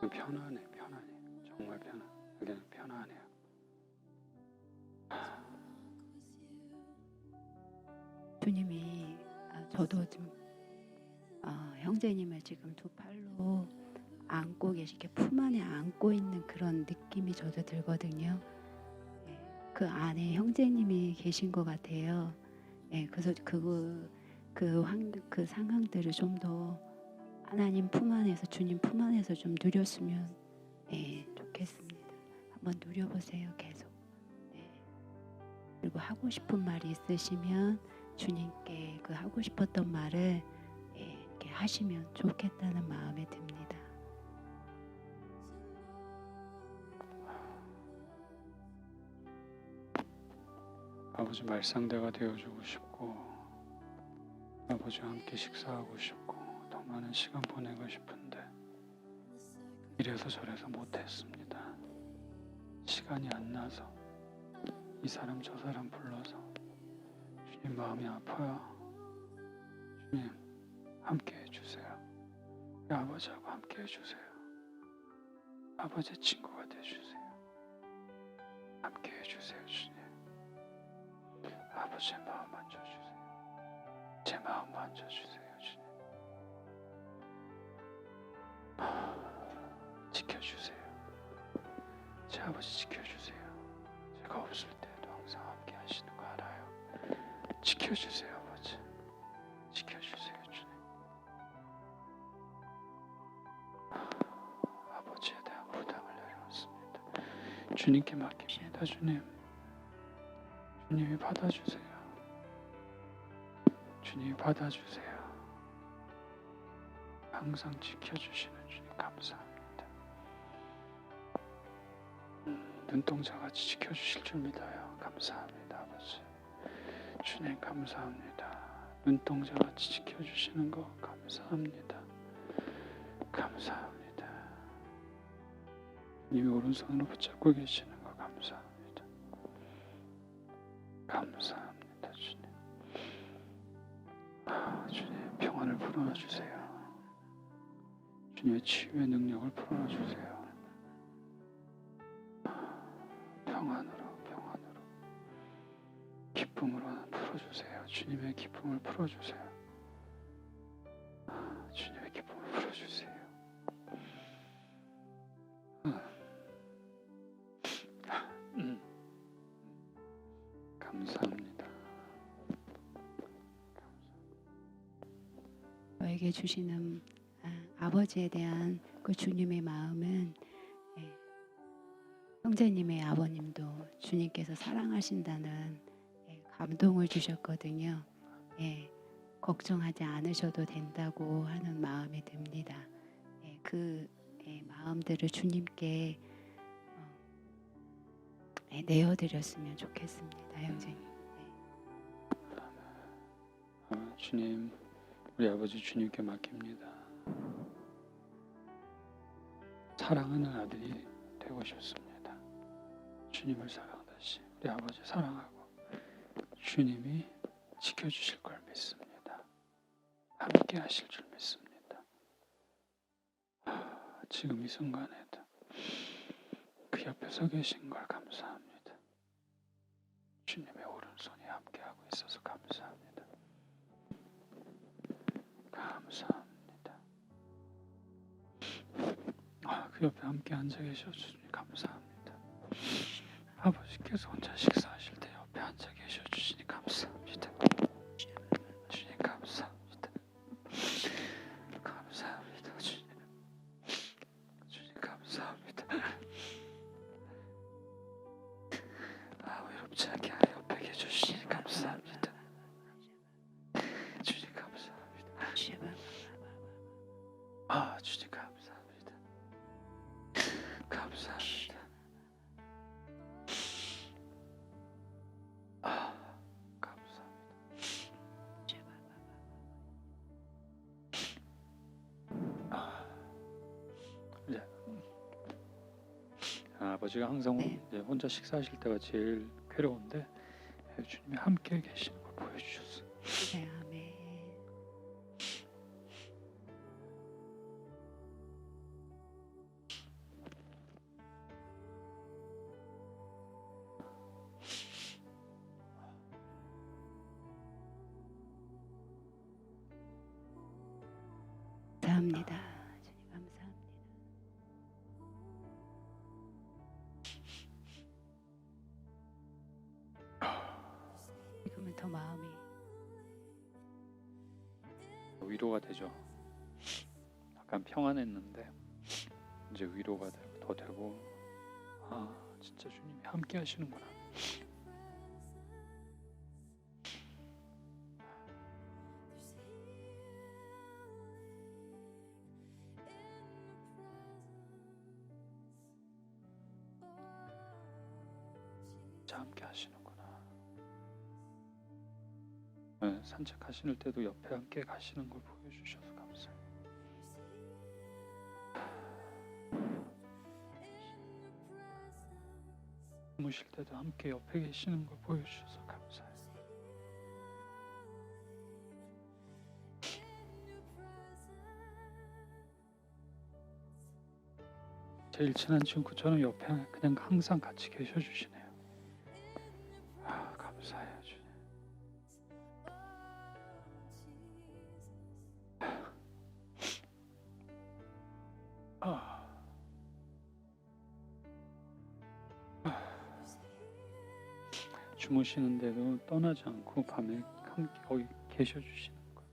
편안해. 정말 여기는 편안해요. 주님이 저도 좀 형제님을 지금 두 팔로 안고 계시게 품 안에 안고 있는 그런 느낌이 저도 들거든요. 예, 그 안에 형제님이 계신 것 같아요. 예, 그래서 그 상황들을 좀 더 하나님 품 안에서 주님 품 안에서 좀 누렸으면 좋겠습니다. 한번 누려보세요, 계속. 예. 그리고 하고 싶은 말이 있으시면 주님께 그 하고 싶었던 말을 이렇게 하시면 좋겠다는 마음이 듭니다. 아버지 말상대가 되어주고 싶고 아버지와 함께 식사하고 싶고 더 많은 시간 보내고 싶은데 이래서 저래서 못했습니다. 시간이 안 나서 이 사람 저 사람 불러서 주님 마음이 아파요. 주님 함께 해주세요. 우리 아버지하고 함께 해주세요. 아버지의 친구가 되어주세요. 함께 해주세요. 주님 아버지의 마음 만져주세요. 제 마음 만져주세요. 주님 지켜주세요. 제 아버지 지켜주세요. 제가 없을 때도 항상 함께 하시는 거 알아요. 지켜주세요 아버지. 지켜주세요 주님. 아버지에 대한 부담을 내려놓습니다. 주님께 맡깁니다. 주님. 주님이 받아주세요. 주님이 받아주세요. 항상 지켜주시는 주님 감사합니다. 눈동자같이 지켜주실 줄 믿어요. 감사합니다 아버지. 주님 감사합니다. 눈동자같이 지켜주시는 거 감사합니다. 감사합니다. 주님이 오른손으로 붙잡고 계시는 거 감사합니다. 감사합니다 주님. 주님 평안을 불어넣어 주세요. 주님의 치유의 능력을 풀어넣어 주세요. 평안으로 기쁨으로 풀어주세요. 주님의 기쁨을 풀어주세요. 주님의 기쁨을 풀어주세요. 감사합니다. 저에게 주시는 아버지에 대한 그 주님의 마음은 형제님의 아버님도 주님께서 사랑하신다는 감동을 주셨거든요. 걱정하지 않으셔도 된다고 하는 마음이 듭니다. 그 마음들을 주님께 내어드렸으면 좋겠습니다, 형제님. 주님, 우리 아버지 주님께 맡깁니다. 사랑하는 아들이 되고 싶습니다. 주님을 사랑하듯이 우리 아버지 사랑하고 주님이 지켜주실 걸 믿습니다. 함께 하실 줄 믿습니다. 지금 이 순간에도 그 옆에 서 계신 걸 감사합니다. 주님의 오른손이 함께하고 있어서 감사합니다. 감사합니다. 그 옆에 함께 앉아 계셔 주님 감사합니다. 아버지께서 혼자 식사하실 때 옆에 앉아 계셔 주시니 감사합니다. 주님 감사합니다. 감사합니다 주님. 주님 감사합니다. 외롭지 않게 옆에 계셔 주시니 감사합니다. 주님 감사합니다. 주님 감사합니다. 감사합니다. 아버지가 항상 이제 혼자 식사하실 때가 제일 괴로운데 주님이 함께 계시는 걸 보여주셨어요. 네, 아멘. 감사합니다. 주님 감사합니다. 지금은 더 마음이 위로가 되죠. 약간 평안했는데 이제 위로가 더 되고 진짜 주님이 함께 하시는구나. 진짜 함께 하시는구나. 산책하실 때도 옆에 함께 가시는 걸 보여주셔서 감사해요. 주무실 때도 함께 옆에 계시는 걸 보여주셔서 감사해요. 제일 친한 친구처럼 옆에 그냥 항상 같이 계셔주시네요. 감사해요 주님. 주무시는데도 떠나지 않고 밤에 함께 거기 계셔 주시는 걸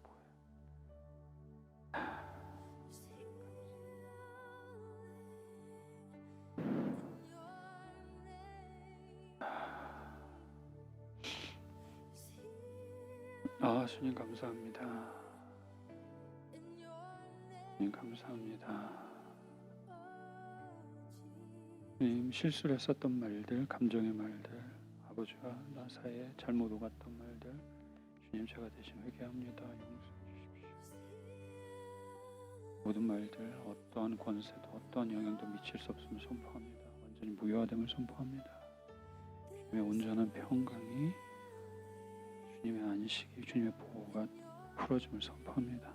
보여요. 주님 감사합니다. 주님 감사합니다. 주님, 실수를 했었던 말들, 감정의 말들, 아버지와 나 사이에 잘못 오갔던 말들, 주님 제가 대신 회개합니다. 용서해 주십시오. 모든 말들, 어떠한 권세도 어떠한 영향도 미칠 수 없음을 선포합니다. 완전히 무효화됨을 선포합니다. 주님의 온전한 평강이, 주님의 안식이, 주님의 보호가 풀어짐을 선포합니다.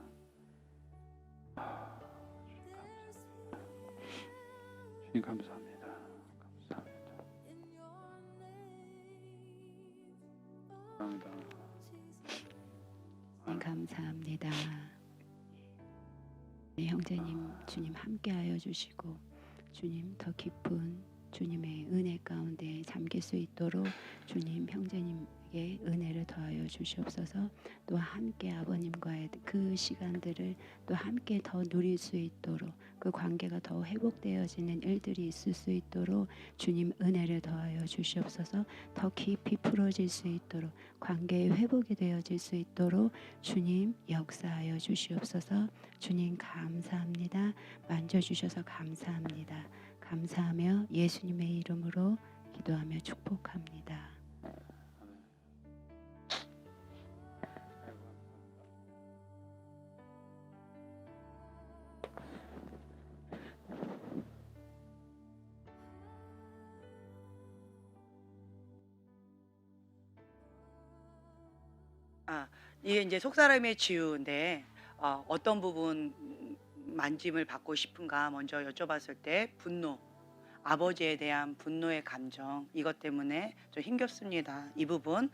주님 감사합니다. 감사합니다. 감사합니다. 네, 감사합니다. 네, 형제님 주님 함께하여 주시고 주님 더 깊은 주님의 은혜 가운데 잠길 수 있도록 주님 형제님에게 은혜를 더하여 주시옵소서. 또 함께 아버님과의 그 시간들을 또 함께 더 누릴 수 있도록 그 관계가 더 회복되어지는 일들이 있을 수 있도록 주님 은혜를 더하여 주시옵소서. 더 깊이 풀어질 수 있도록 관계의 회복이 되어질 수 있도록 주님 역사하여 주시옵소서. 주님 감사합니다. 만져주셔서 감사합니다. 감사하며 예수님의 이름으로 기도하며 축복합니다. 이게 이제 속사람의 치유인데 어떤 부분 만짐을 받고 싶은가 먼저 여쭤봤을 때 분노, 아버지에 대한 분노의 감정 이것 때문에 좀 힘겹습니다. 이 부분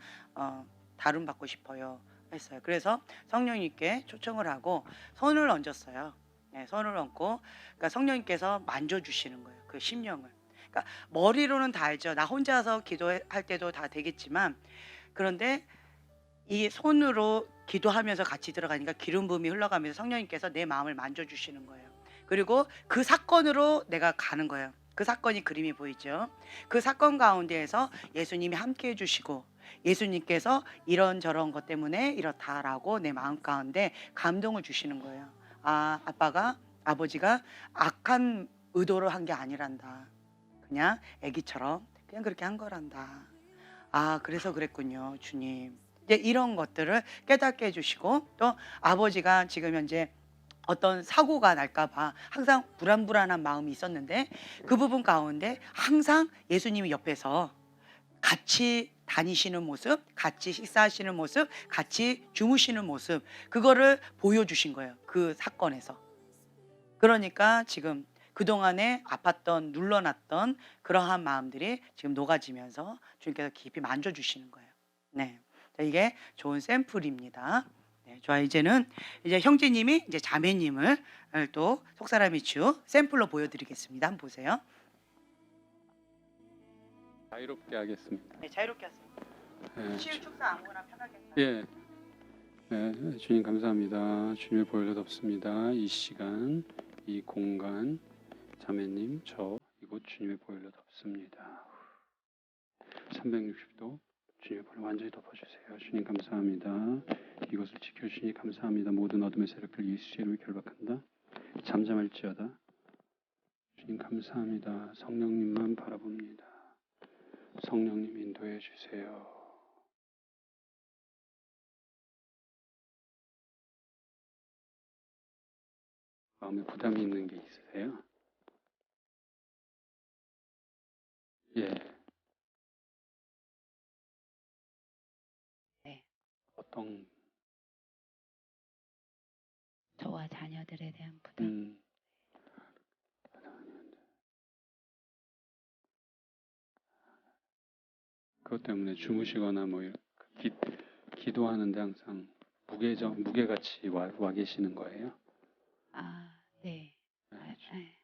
다룬 받고 싶어요 했어요. 그래서 성령님께 초청을 하고 손을 얹었어요. 네, 손을 얹고 그러니까 성령님께서 만져주시는 거예요. 그 심령을. 그러니까 머리로는 다 알죠. 나 혼자서 기도할 때도 다 되겠지만 그런데 이 손으로 기도하면서 같이 들어가니까 기름 부음이 흘러가면서 성령님께서 내 마음을 만져주시는 거예요. 그리고 그 사건으로 내가 가는 거예요. 그 사건이 그림이 보이죠. 그 사건 가운데에서 예수님이 함께 해주시고 예수님께서 이런저런 것 때문에 이렇다라고 내 마음 가운데 감동을 주시는 거예요. 아버지가 악한 의도로 한 게 아니란다. 그냥 애기처럼 그냥 그렇게 한 거란다. 그래서 그랬군요, 주님. 이제 이런 것들을 깨닫게 해주시고 또 아버지가 지금 현재 어떤 사고가 날까봐 항상 불안한 마음이 있었는데 그 부분 가운데 항상 예수님이 옆에서 같이 다니시는 모습, 같이 식사하시는 모습, 같이 주무시는 모습 그거를 보여주신 거예요. 그 사건에서. 그러니까 지금 그동안에 아팠던 눌러놨던 그러한 마음들이 지금 녹아지면서 주님께서 깊이 만져주시는 거예요. 네. 이게 좋은 샘플입니다. 네, 좋아. 이제는 이제 형제님이 이제 자매님을 또 속사람의 치유 샘플로 보여드리겠습니다. 한번 보세요. 자유롭게 하겠습니다. 네, 자유롭게 하세요. 치유 축사 아무거나 편하게. 예. 네, 주님 감사합니다. 주님의 보혈로 덮습니다. 이 시간, 이 공간, 자매님, 저 이곳 주님의 보혈로 덮습니다. 360도 주님의 보혈 완전히 덮어주세요. 주님 감사합니다. 이것을 지켜주시니 감사합니다. 모든 어둠의 세력들 예수의 이름으로 결박한다. 잠잠할지어다. 주님 감사합니다. 성령님만 바라봅니다. 성령님 인도해 주세요. 마음에 부담이 있는 게 있으세요? 예. 네. 어떤 저와 자녀들에 대한 부담. 그것 때문에 주무시거나 뭐 기도하는데 항상 무게같이 와 계시는 거예요? 네. 네.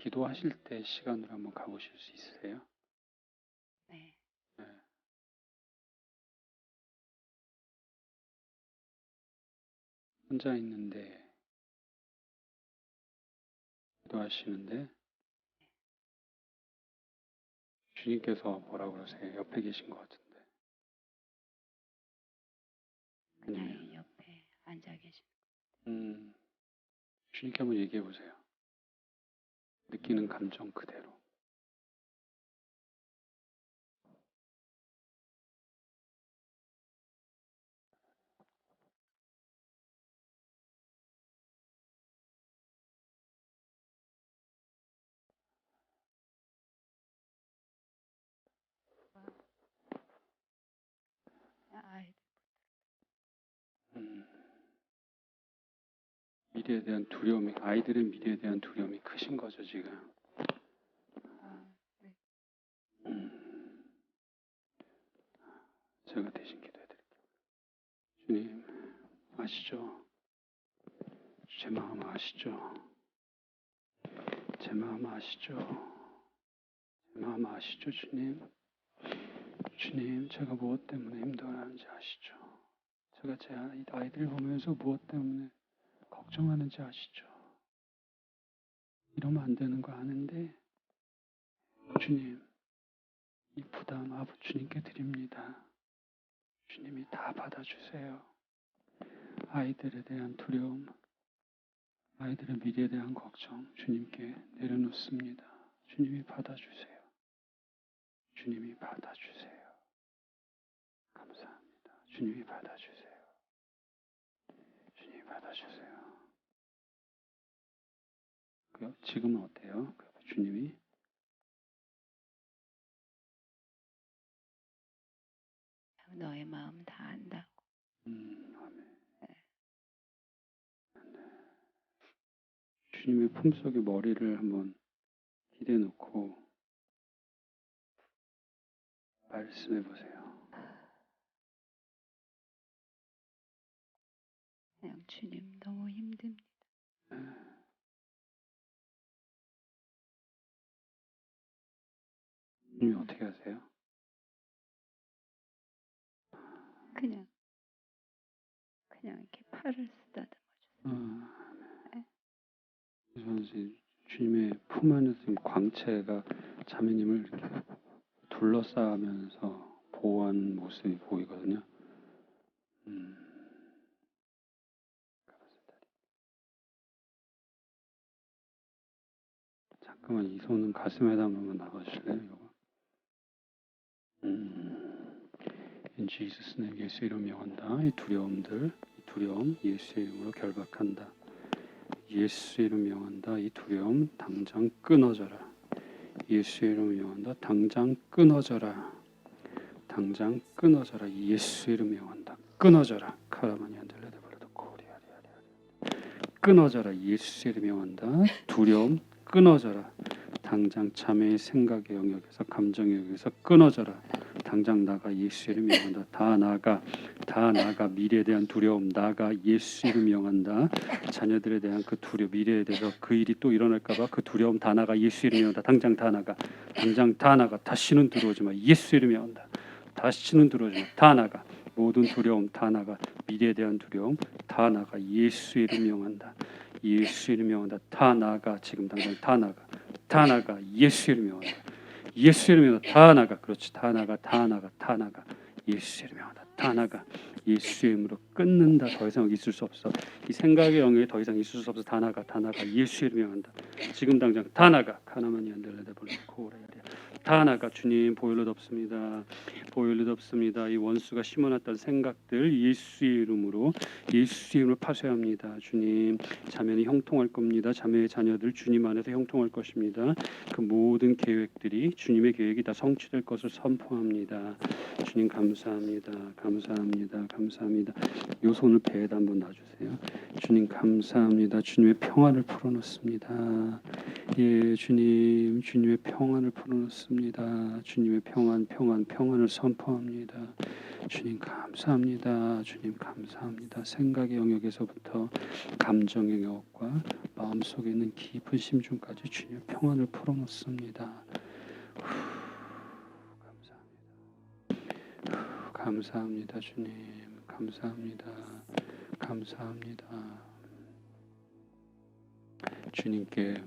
기도하실 때 시간으로 한번 가보실 수 있으세요? 네. 네. 혼자 있는데 기도하시는데 주님께서 뭐라고 그러세요? 옆에 계신 것 같은데. 아니면 그냥 옆에 앉아 계신. 주님께 한번 얘기해 보세요. 느끼는 감정 그대로. 아이, 음, 미래에 대한 두려움이, 아이들의 미래에 대한 두려움이 크신 거죠 지금. 네. 음, 제가 대신 기도해 드릴게요. 주님 아시죠? 제 마음 아시죠? 제 마음 아시죠? 제 마음 아시죠 주님? 주님, 제가 무엇 때문에 힘들어하는지 아시죠? 제가 제 아이들 보면서 무엇 때문에 걱정하는지 아시죠? 이러면 안 되는 거 아는데 주님, 이 부담 아버 주님께 드립니다. 주님이 다 받아주세요. 아이들에 대한 두려움, 아이들의 미래에 대한 걱정 주님께 내려놓습니다. 주님이 받아주세요. 주님이 받아주세요. 감사합니다. 주님이 받아주세요. 주님이 받아주세요. 지금은 어때요? 주님이? 너의 마음 다 안다고. 아멘. 주님의 품속에 머리를 한번 기대 놓고 말씀해 보세요. 그냥 주님 너무 힘듭니다. 주님이 어떻게 하세요? 그냥 이렇게 팔을 쓰다듬어 주세요. 저는 이제 주님의 품 안에서 지금 광채가 자매님을 이렇게 둘러싸면서 보호하는 모습이 보이거든요. 잠깐만 이 손은 가슴에다 한번 나가실래요? 이거? In Jesus name, 예수 이름 명한다. 이 두려움들, 이 두려움 예수 이름으로 결박한다. 예수 이름 명한다. 이 두려움 당장 끊어져라. 예수 이름 명한다. 당장 끊어져라. 당장 끊어져라. 예수 이름 명한다. 끊어져라. 카라마니 안델레데버르도 코리아리아리아. 끊어져라. 예수 이름 명한다. 두려움 끊어져라. 당장 자매의 생각의 영역에서 감정의 영역에서 끊어져라. 당장 나가 예수 이름 명한다. 다 나가 미래에 대한 두려움 나가 예수 이름 명한다. 자녀들에 대한 그 두려움 미래에 대해서 그 일이 또 일어날까봐 그 두려움 다 나가 예수 이름 명한다. 당장 다 나가 다시는 들어오지 마 예수 이름 명한다. 다시는 들어오지 마 다 나가 모든 두려움 다 나가 미래에 대한 두려움 다 나가 예수 이름 명한다. 예수 이름 명한다. 다 나가 지금 당장 다 나가 예수 이름 명한다. 예수 이름으로 다 나가. 그렇지. 다 나가. 예수 이름으로 다 나가. 예수 이름으로 끊는다. 더 이상 있을 수 없어. 이 생각의 영역에 더 이상 있을 수 없어. 다 나가. 예수 이름으로 한다. 지금 당장 다 나가. 카나마니 안델레데 볼코레야. 다 나가. 주님 보혈로 덮습니다. 이 원수가 심어놨던 생각들 예수의 이름으로 파쇄합니다. 주님 자매는 형통할 겁니다. 자매의 자녀들 주님 안에서 형통할 것입니다. 그 모든 계획들이 주님의 계획이 다 성취될 것을 선포합니다. 주님 감사합니다. 요 손을 배에다 한번 놔주세요. 주님 감사합니다. 주님의 평안을 풀어놓습니다. 예, 주님의 평안을 풀어놓습니다. 주님의 평안을 선포합니다. 주님 감사합니다. 주님 감사합니다. 생각의 영역에서부터 감정의 영역과 마음속에 있는 깊은 심중까지 주님의 평안을 풀어놓습니다. 감사합니다. 주님 감사합니다. 감사합니다. 주님께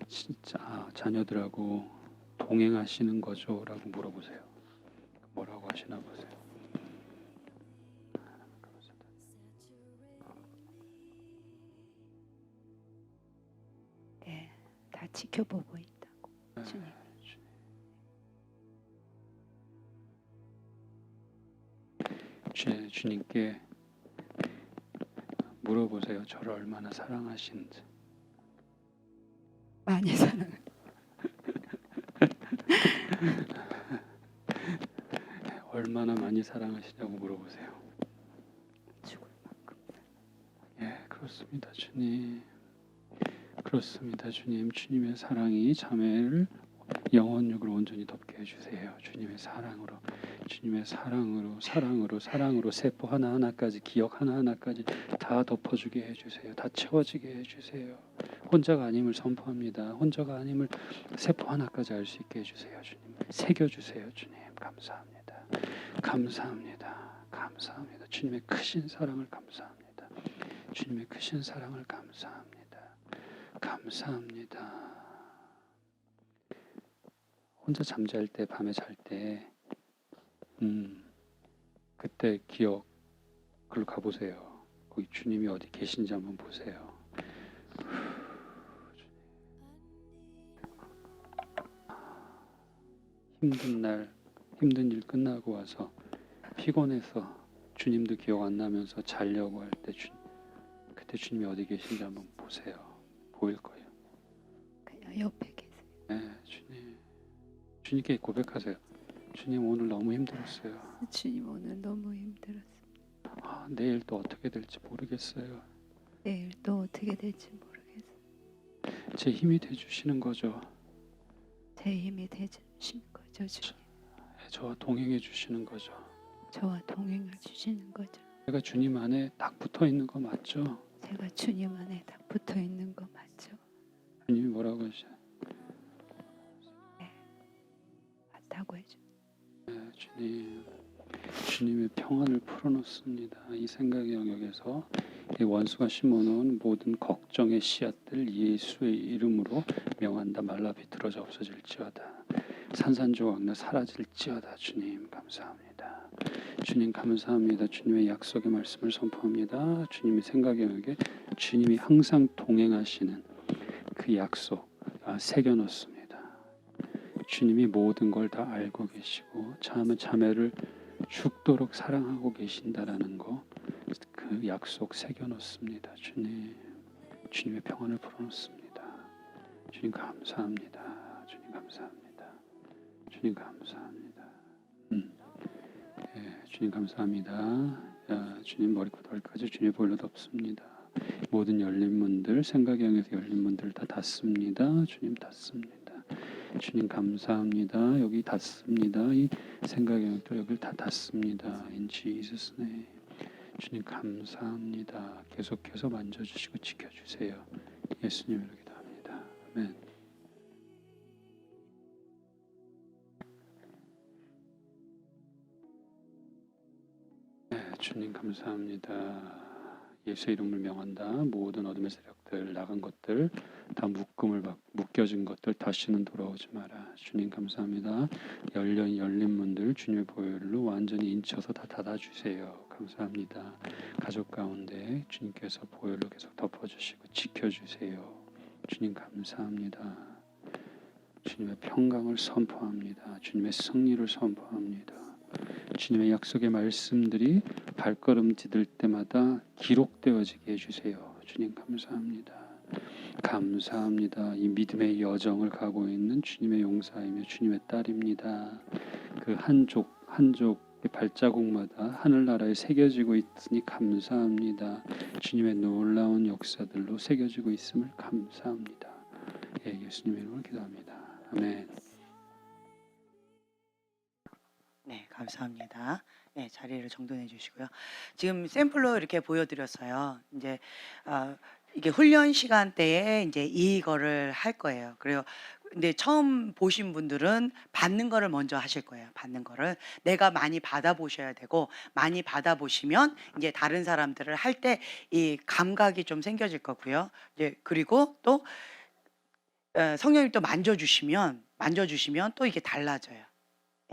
진짜 자녀들하고 동행하시는 거죠? 라고 물어보세요. 뭐라고 하시나 보세요. 네, 다 지켜보고 있다고 주님. 주님께 물어보세요. 저를 얼마나 사랑하시는지. 많이 사랑. 얼마나 많이 사랑하시냐고 물어보세요. 죽을 만큼. 예, 그렇습니다, 주님. 그렇습니다, 주님. 주님의 사랑이 자매를 영혼육을 온전히 덮게 해주세요. 주님의 사랑으로, 주님의 사랑으로 세포 하나하나까지, 기억 하나하나까지 다 덮어주게 해주세요. 다 채워지게 해주세요. 혼자가 아님을 선포합니다. 혼자가 아님을 세포 하나까지 알 수 있게 해주세요. 주님, 새겨주세요. 주님, 감사합니다. 감사합니다. 감사합니다. 주님의 크신 사랑을 감사합니다. 주님의 크신 사랑을 감사합니다. 감사합니다. 혼자 잠잘 때, 밤에 잘 때, 그때 기억, 그걸 가보세요. 거기 주님이 어디 계신지 한번 보세요. 힘든 날, 힘든 일 끝나고 와서 피곤해서 주님도 기억 안 나면서 자려고 할 때 그때 주님이 어디 계신지 한번 보세요. 보일 거예요. 그냥 옆에 계세요. 네, 주님께 고백하세요. 주님, 오늘 너무 힘들었어요. 주님, 오늘 너무 힘들었어요. 내일 또 어떻게 될지 모르겠어요. 내일 또 어떻게 될지 모르겠어요. 제 힘이 돼주시는 거죠. 제 힘이 되주시는 거죠, 주님. 저와 동행해 주시는 거죠. 저와 동행을 주시는 거죠. 제가 주님 안에 딱 붙어 있는 거 맞죠? 제가 주님 안에 딱 붙어 있는 거 맞죠? 주님이 뭐라고 하셔? 맞다고 해줘. 네, 주님의 평안을 풀어놓습니다. 이 생각의 영역에서 이 원수가 심어놓은 모든 걱정의 씨앗들 예수의 이름으로 명한다. 말라 비틀어져 없어질지어다. 산산조각나 사라질지어다. 주님 감사합니다. 주님 감사합니다. 주님의 약속의 말씀을 선포합니다. 주님의 생각의 영역에 주님이 항상 동행하시는 그 약속 새겨놓습니다. 주님이 모든 걸 다 알고 계시고 자매를 죽도록 사랑하고 계신다라는 거, 그 약속 새겨놓습니다. 주님의 평안을 풀어놓습니다. 주님 감사합니다. 주님 감사합니다. 주님 감사합니다. 주님 감사합니다. 주님 머리부터까지 주님의 보혈로 덮습니다. 모든 열린 문들, 생각의 영에서 열린 문들 다 닫습니다. 주님 닫습니다. 주님 감사합니다. 여기 닫습니다. 이 생각의 영역들 여기를 다 닫습니다. In Jesus name. 주님 감사합니다. 계속해서 만져주시고 지켜주세요. 예수님으로 기도합니다. 아멘. 주님 감사합니다. 예수의 이름을 명한다. 모든 어둠의 세력들, 나간 것들, 다 묶여진 것들 다시는 돌아오지 마라. 주님 감사합니다. 열린 문들 주님의 보혈로 완전히 인쳐서 다 닫아주세요. 감사합니다. 가족 가운데 주님께서 보혈로 계속 덮어주시고 지켜주세요. 주님 감사합니다. 주님의 평강을 선포합니다. 주님의 승리를 선포합니다. 주님의 약속의 말씀들이 발걸음 디딜 때마다 기록되어지게 해주세요. 주님 감사합니다. 감사합니다. 이 믿음의 여정을 가고 있는 주님의 용사이며 주님의 딸입니다. 그 한족 발자국마다 하늘나라에 새겨지고 있으니 감사합니다. 주님의 놀라운 역사들로 새겨지고 있음을 감사합니다. 예수님의 이름으로 기도합니다. 아멘. 네, 감사합니다. 네, 자리를 정돈해 주시고요. 지금 샘플로 이렇게 보여드렸어요. 이제 이게 훈련 시간대에 이제 이거를 할 거예요. 그래요. 근데 처음 보신 분들은 받는 거를 먼저 하실 거예요. 받는 거를 내가 많이 받아 보셔야 되고, 많이 받아 보시면 이제 다른 사람들을 할 때 이 감각이 좀 생겨질 거고요. 이제 그리고 또 성령님 또 만져주시면 또 이게 달라져요.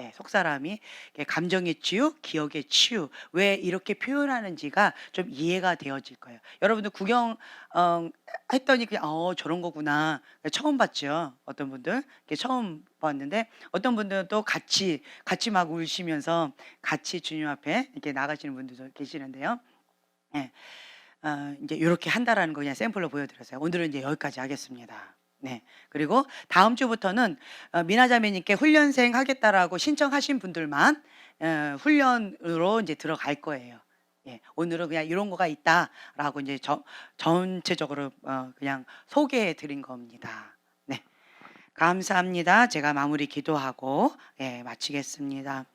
예, 속사람이 감정의 치유, 기억의 치유, 왜 이렇게 표현하는지가 좀 이해가 되어질 거예요. 여러분들 구경 했더니 그냥 저런 거구나. 처음 봤죠. 어떤 분들 처음 봤는데, 어떤 분들은 또 같이 막 울시면서 같이 주님 앞에 이렇게 나가시는 분들도 계시는데요. 예, 이제 이렇게 한다라는 거 그냥 샘플로 보여드렸어요. 오늘은 이제 여기까지 하겠습니다. 네. 그리고 다음 주부터는 미나자매님께 훈련생 하겠다라고 신청하신 분들만 훈련으로 이제 들어갈 거예요. 예, 오늘은 그냥 이런 거가 있다라고 이제 전체적으로 그냥 소개해 드린 겁니다. 네. 감사합니다. 제가 마무리 기도하고 마치겠습니다.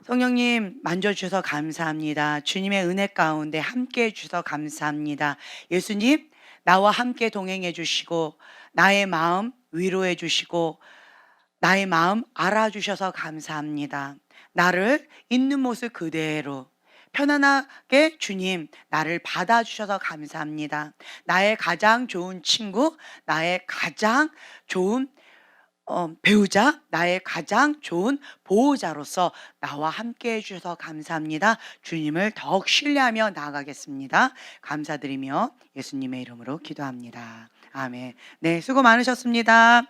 성령님 만져주셔서 감사합니다. 주님의 은혜 가운데 함께해 주셔서 감사합니다. 예수님, 나와 함께 동행해 주시고 나의 마음 위로해 주시고 나의 마음 알아주셔서 감사합니다. 나를 있는 모습 그대로 편안하게 주님 나를 받아주셔서 감사합니다. 나의 가장 좋은 친구, 나의 가장 좋은 배우자, 나의 가장 좋은 보호자로서 나와 함께 해주셔서 감사합니다. 주님을 더욱 신뢰하며 나아가겠습니다. 감사드리며 예수님의 이름으로 기도합니다. 아멘. 네, 수고 많으셨습니다.